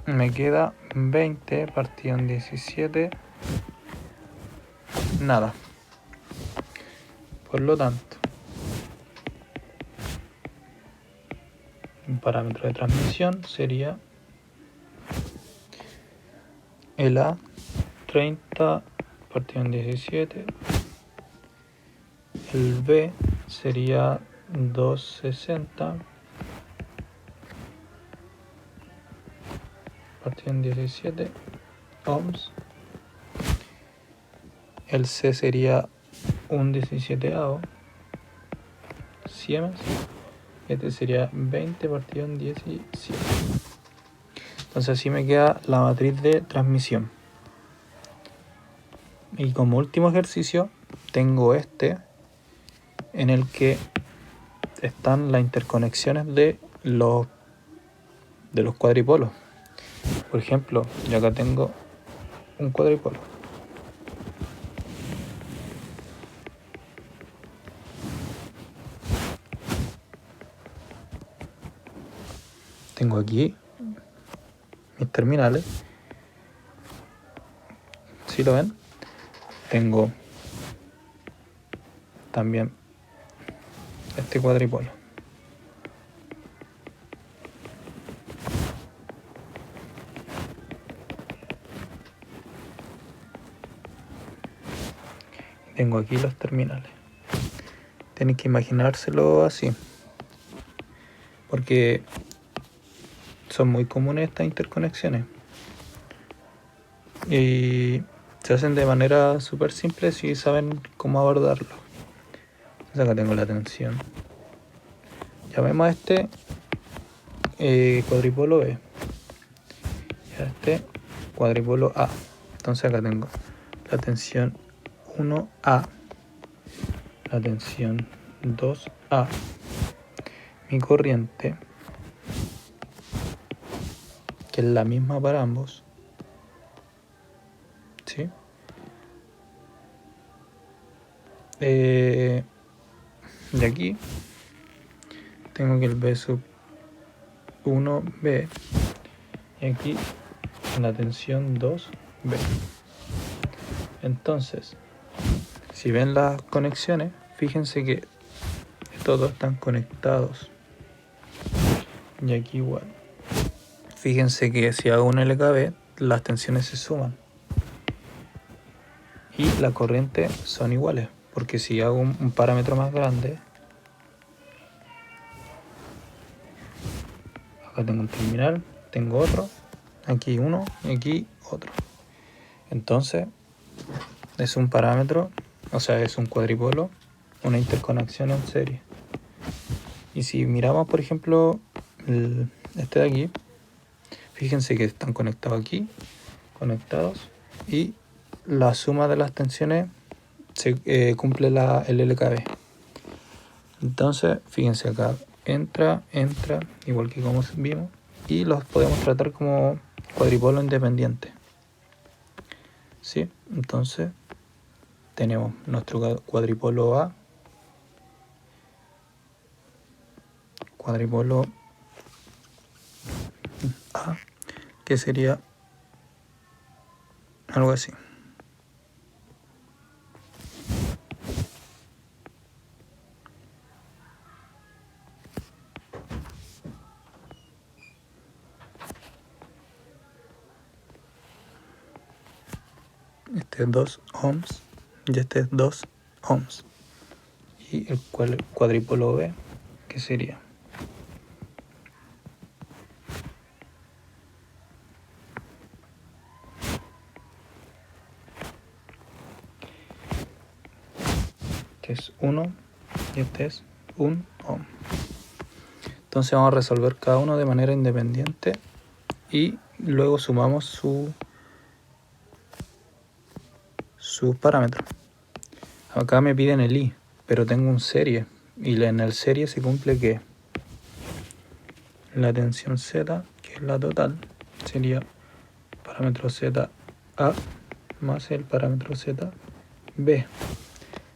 me queda 20 partido en 17, nada. Por lo tanto, un parámetro de transmisión sería el A 30 partido en 17, el B sería 260 partido en 17 ohms, el C sería un 17avo Siemens, este sería 20 partido en 17. Entonces así me queda la matriz de transmisión. Y como último ejercicio tengo este en el que están las interconexiones de los cuadripolos. Por ejemplo, yo acá tengo un cuadripolo. Tengo aquí mis terminales. ¿Sí lo ven? Tengo también este cuadripolo. Tengo aquí los terminales. Tienen que imaginárselo así, porque son muy comunes estas interconexiones y se hacen de manera súper simple si saben cómo abordarlo. Entonces acá tengo la tensión. Llamemos a este cuadripolo B y a este cuadripolo A. Entonces acá tengo la tensión 1A, la tensión 2A, mi corriente, que es la misma para ambos, ¿sí? De aquí tengo que el B sub 1B y aquí la tensión 2B. Entonces, si ven las conexiones, fíjense que todos están conectados. Y aquí igual. Fíjense que si hago un LKB, las tensiones se suman. Y la corriente son iguales. Porque si hago un parámetro más grande, acá tengo un terminal, tengo otro, aquí uno y aquí otro. Entonces, es un parámetro, o sea, es un cuadripolo, una interconexión en serie. Y si miramos, por ejemplo, este de aquí, fíjense que están conectados aquí, conectados, y la suma de las tensiones se cumple el LKB. Entonces, fíjense acá, entra, igual que como vimos, y los podemos tratar como cuadripolo independiente. ¿Sí? Entonces, tenemos nuestro cuadripolo A, cuadripolo A, que sería algo así. Este es 2 ohms y este es 2 ohms. Y el cuadripolo B, que sería este es 1 y este es 1 ohm. Entonces vamos a resolver cada uno de manera independiente y luego sumamos sus parámetros. Acá me piden el I, pero tengo un serie y en el serie se cumple que la tensión Z, que es la total, sería parámetro ZA más el parámetro ZB.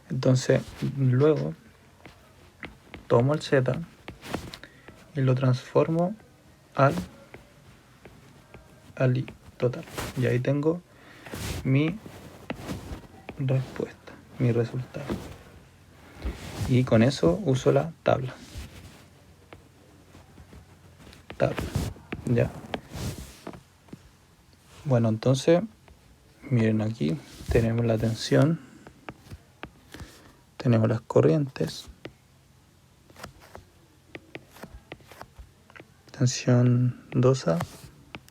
Entonces luego tomo el Z y lo transformo al Ali total. Y ahí tengo mi respuesta, mi resultado. Y con eso uso la tabla. Ya. Bueno, entonces, miren aquí, tenemos la tensión, tenemos las corrientes, tensión 2A,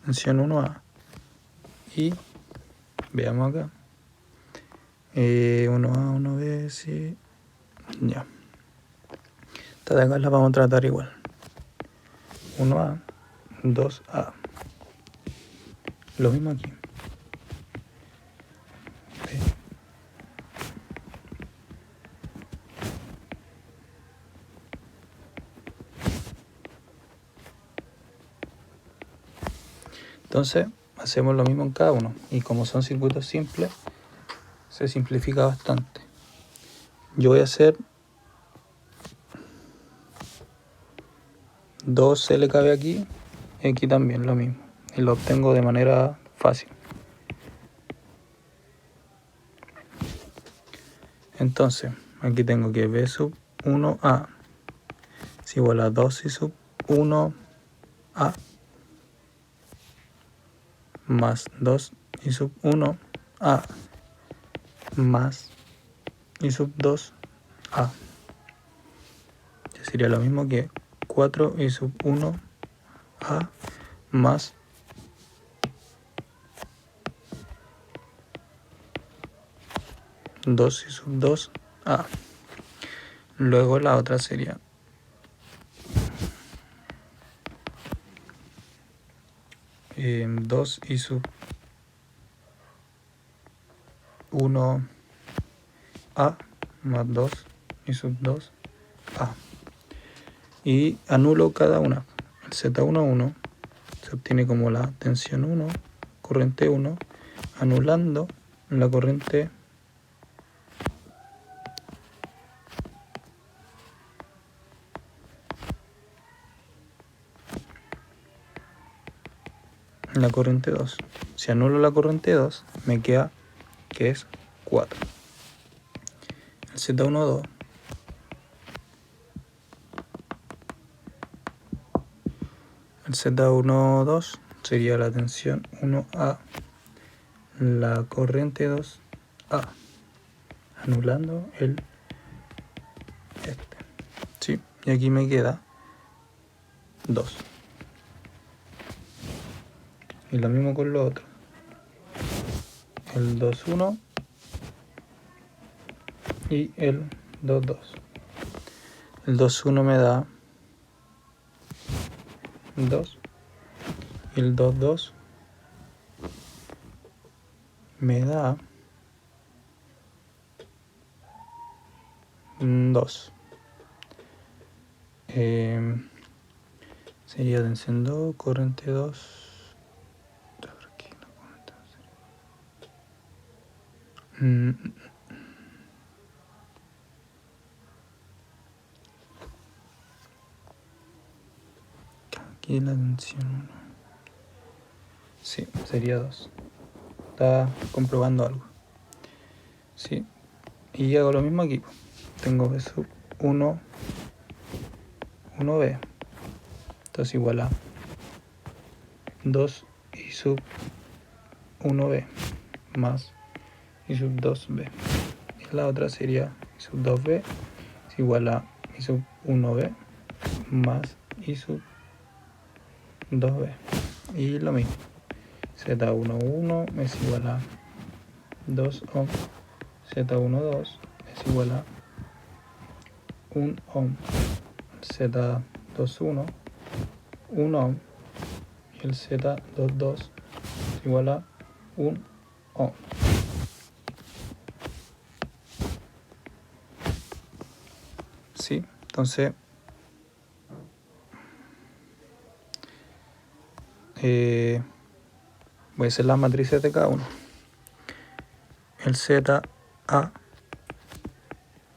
tensión 1A, y veamos acá, 1A, 1B, sí, ya. Esta de acá la vamos a tratar igual, 1A, 2A, lo mismo aquí. Entonces hacemos lo mismo en cada uno, y como son circuitos simples se simplifica bastante. Yo voy a hacer 2 LKB aquí y aquí también lo mismo, y lo obtengo de manera fácil. Entonces aquí tengo que B sub 1A es igual a 2 y sub 1A más 2 y sub 1A más y sub 2A. Que sería lo mismo que 4 y sub 1A más 2 y sub 2A. Luego la otra sería 2 y sub 1A más 2 y sub 2A. Y anulo cada una. El Z11 se obtiene como la tensión 1, corriente 1, anulando la corriente la corriente 2. Si anulo la corriente 2, me queda que es 4. El Z12 sería la tensión 1A, la corriente 2A, anulando el este. ¿Sí? Y aquí me queda 2. Y lo mismo con lo otro. El 2,1 y el 2,2. El 2,1 me da 2 y el 2,2 me da 2. Sería tensión 2, corriente 2. Aquí la tensión. Sí, sería 2. Está comprobando algo. Sí. Y hago lo mismo aquí. Tengo B sub 1, 1B. Entonces igual a 2 y sub 1B más y sub 2B. Y la otra sería y sub 2B es igual a y sub 1B más y sub 2B. Y lo mismo. Z11 es igual a 2 ohm. Z12 es igual a 1 ohm. Z21 1 ohm. Y el Z22 es igual a 1 ohm. ¿Sí? Entonces voy a hacer las matrices de cada uno. El ZA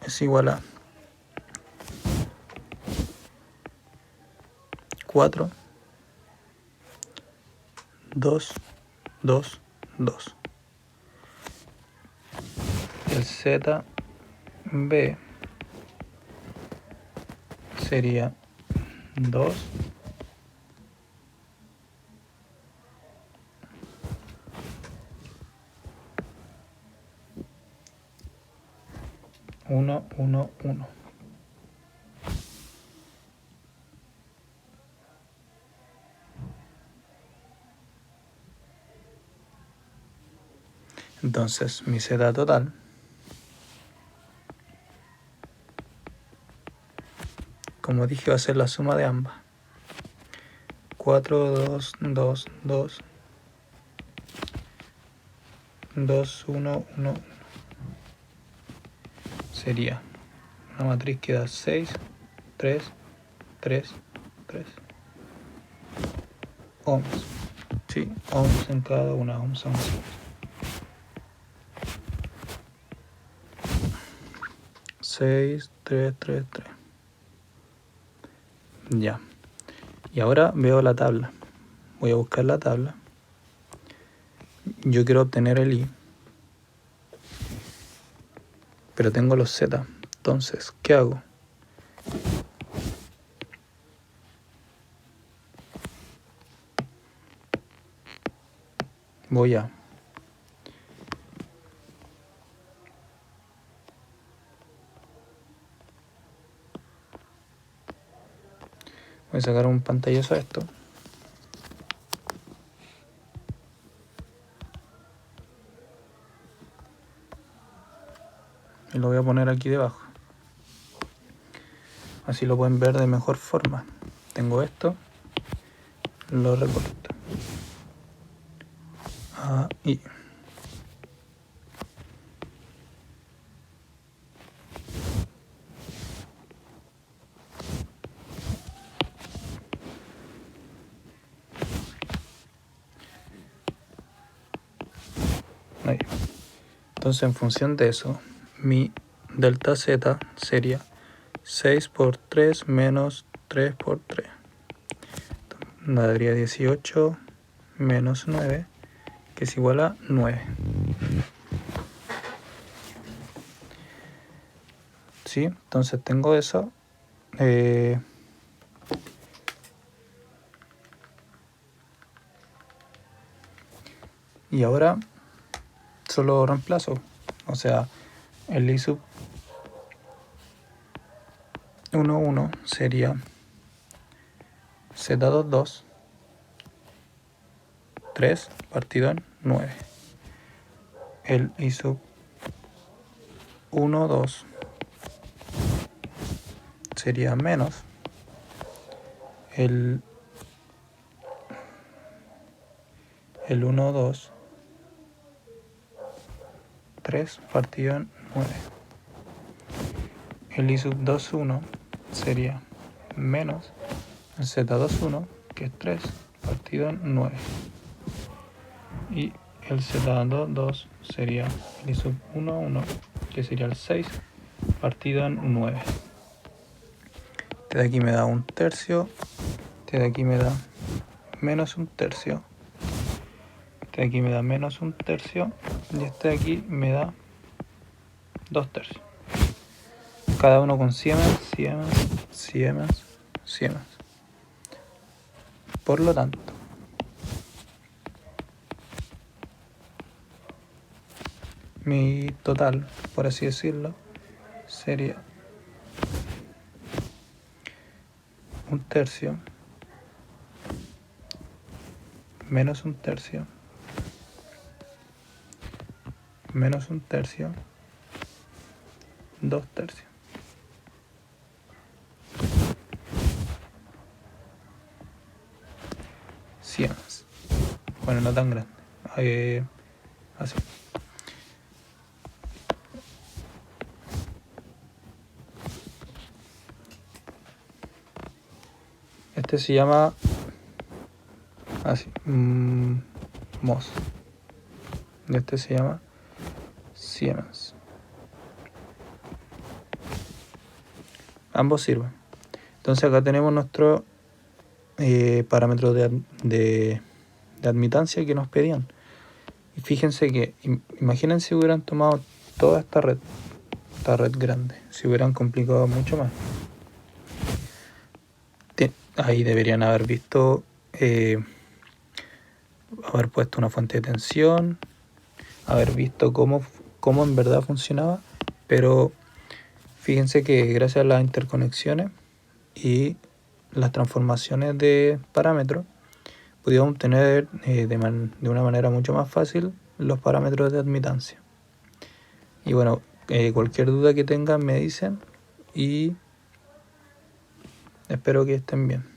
es igual a 4, 2, 2, 2. El ZB sería 2, 1, 1, 1. Entonces mi Z total como dije, va a ser la suma de ambas. 4, 2, 2, 2, 2, 1, 1. Sería una matriz que da 6, 3, 3, 3. Ohms. Sí, ohms en cada una, ohms, ohms. Seis, 3, 3, 3. Ya. Y ahora veo la tabla. Voy a buscar la tabla. Yo quiero obtener el I. Pero tengo los Z. Entonces, ¿qué hago? Voy a sacar un pantallazo a esto. Y lo voy a poner aquí debajo. Así lo pueden ver de mejor forma. Tengo esto. Lo recorto. Ahí. Ahí. Entonces, en función de eso, mi delta Z sería 6 por 3 menos 3 por 3. Me daría 18 menos 9, que es igual a 9. ¿Sí? Entonces tengo eso. Y ahora solo reemplazo. O sea, el I sub 1, 1 sería Z2, 2, 3 partido en 9. El I sub 1, 2 sería menos el 1, 2, 3 partido en 9. El I sub 2, 1 sería menos el Z2, 1, que es 3 partido en 9. Y el Z2, 2 sería el I sub 1, 1, que sería el 6 partido en 9. Este de aquí me da 1/3. Este de aquí me da menos 1/3. Este de aquí me da menos 1/3. Y este de aquí me da 2/3. Cada uno con Siemens, Siemens, Siemens, Siemens. Por lo tanto, mi total, por así decirlo, sería 1/3 menos 1/3 menos 1/3, 2/3. Siemens. Bueno, no tan grande. Así. Este se llama así, MOS. Y este se llama Siemens. Ambos sirven. Entonces acá tenemos nuestro parámetro de admitancia que nos pedían. Y fíjense que, imagínense si hubieran tomado toda esta red grande, si hubieran complicado mucho más. Ahí deberían haber visto, haber puesto una fuente de tensión, haber visto cómo en verdad funcionaba, pero fíjense que gracias a las interconexiones y las transformaciones de parámetros, pudimos obtener de una manera mucho más fácil los parámetros de admitancia. Y bueno, cualquier duda que tengan me dicen y espero que estén bien.